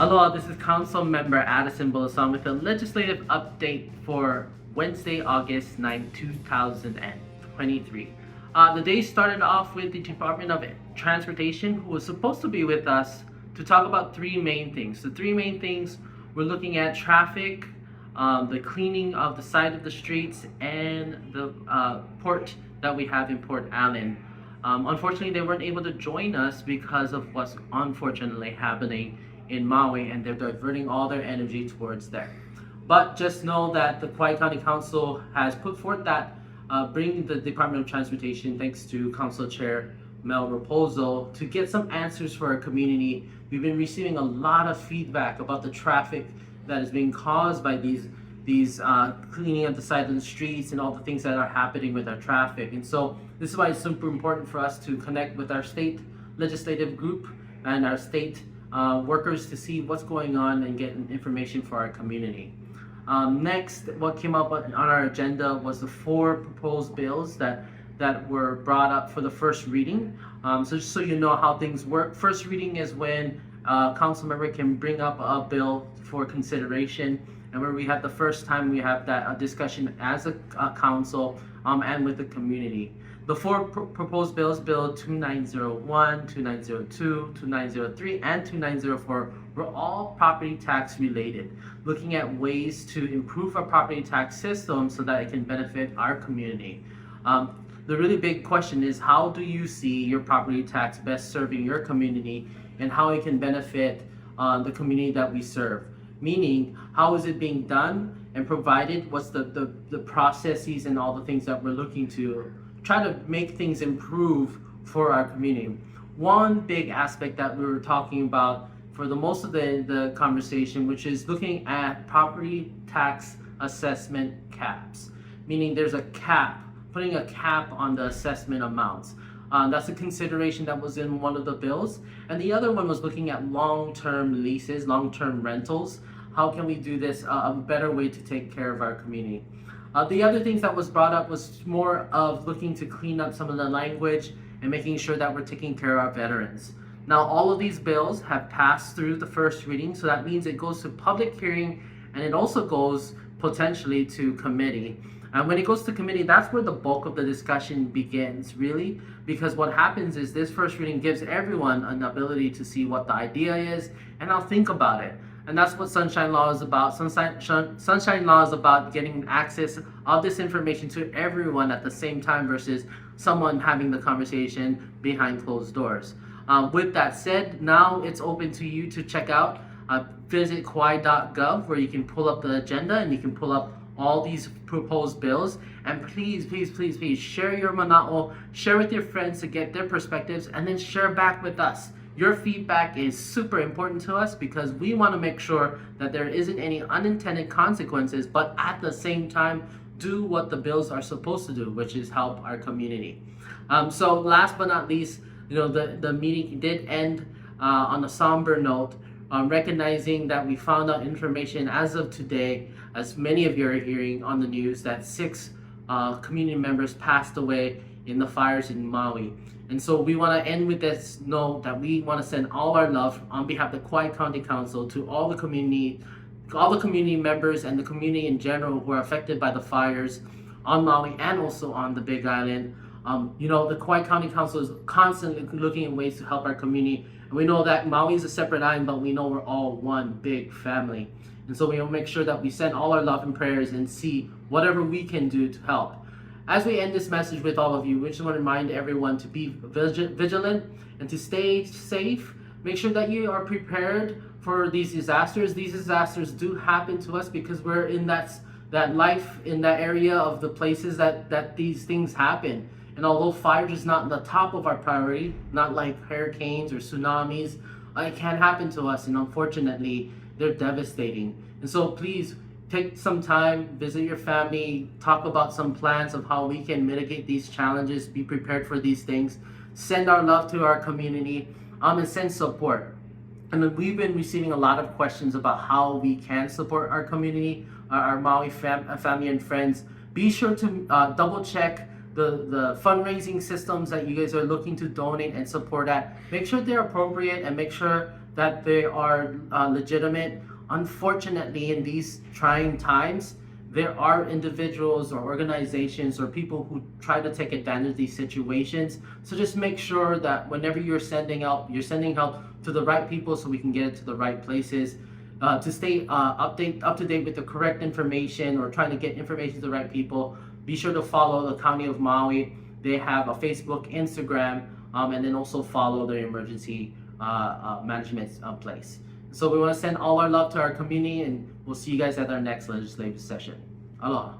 Aloha, this is Council Member Addison Bulosan with a legislative update for Wednesday, August 9, 2023. The day started off with the Department of Transportation, who was supposed to be with us to talk about three main things. The three main things we're looking at: traffic, the cleaning of the side of the streets, and the port that we have in Port Allen. Unfortunately, they weren't able to join us because of what's unfortunately happening in Maui, and they're diverting all their energy towards there. But just know that the Kauai County Council has put forth that bring the Department of Transportation, thanks to Council Chair Mel Raposo, to get some answers for our community. We've been receiving a lot of feedback about the traffic that is being caused by these cleaning of the side of the streets and all the things that are happening with our traffic. And so this is why it's super important for us to connect with our state legislative group and our state workers to see what's going on and get information for our community. Next, what came up on our agenda was the 4 proposed bills that were brought up for the first reading. So just so you know how things work, first reading is when a council member can bring up a bill for consideration, and where we have the first time we have that discussion as a council and with the community. The 4 proposed bills, Bill 2901, 2902, 2903, and 2904, were all property tax related, looking at ways to improve our property tax system so that it can benefit our community. The really big question is, how do you see your property tax best serving your community and how it can benefit the community that we serve? Meaning, how is it being done and provided? What's the processes and all the things that we're looking to try to make things improve for our community? One big aspect that we were talking about for the most of the conversation, which is looking at property tax assessment caps. Meaning there's a cap, putting a cap on the assessment amounts. That's a consideration that was in one of the bills. And the other one was looking at long-term leases, long-term rentals. How can we do this a better way to take care of our community? The other things that was brought up was more of looking to clean up some of the language and making sure that we're taking care of our veterans. Now, all of these bills have passed through the first reading, so that means it goes to public hearing, and it also goes potentially to committee. And when it goes to committee, that's where the bulk of the discussion begins, really, because what happens is this first reading gives everyone an ability to see what the idea is, and I'll think about it. And that's what Sunshine Law is about. Sunshine Law is about getting access of this information to everyone at the same time versus someone having the conversation behind closed doors. With that said, now it's open to you to check out. Visit kauai.gov, where you can pull up the agenda and you can pull up all these proposed bills. And please, please, please, please share your mana'o, share with your friends to get their perspectives, and then share back with us. Your feedback is super important to us because we want to make sure that there isn't any unintended consequences, but at the same time, do what the bills are supposed to do, which is help our community. So last but not least, the meeting did end on a somber note, recognizing that we found out information as of today, as many of you are hearing on the news, that 6 community members passed away in the fires in Maui. And so we want to end with this note that we want to send all our love on behalf of the Kauai County Council to all the community members and the community in general who are affected by the fires on Maui and also on the Big Island. The Kauai County Council is constantly looking at ways to help our community. And we know that Maui is a separate island, but we know we're all one big family. And so we will make sure that we send all our love and prayers and see whatever we can do to help. As we end this message with all of you, we just want to remind everyone to be vigilant and to stay safe. Make sure that you are prepared for these disasters. These disasters do happen to us because we're in that life in that area of the places that these things happen. And although fire is not the top of our priority, not like hurricanes or tsunamis, it can happen to us, and unfortunately, they're devastating. And so please, take some time, visit your family, talk about some plans of how we can mitigate these challenges, be prepared for these things, send our love to our community, and send support. And we've been receiving a lot of questions about how we can support our community, our Maui family and friends. Be sure to double check the fundraising systems that you guys are looking to donate and support at, make sure they're appropriate and make sure that they are legitimate. Unfortunately, in these trying times, there are individuals or organizations or people who try to take advantage of these situations. So just make sure that whenever you're sending help to the right people so we can get it to the right places. To stay up to date with the correct information or trying to get information to the right people, be sure to follow the County of Maui. They have a Facebook, Instagram, and then also follow their emergency management place. So we want to send all our love to our community, and we'll see you guys at our next legislative session. Aloha.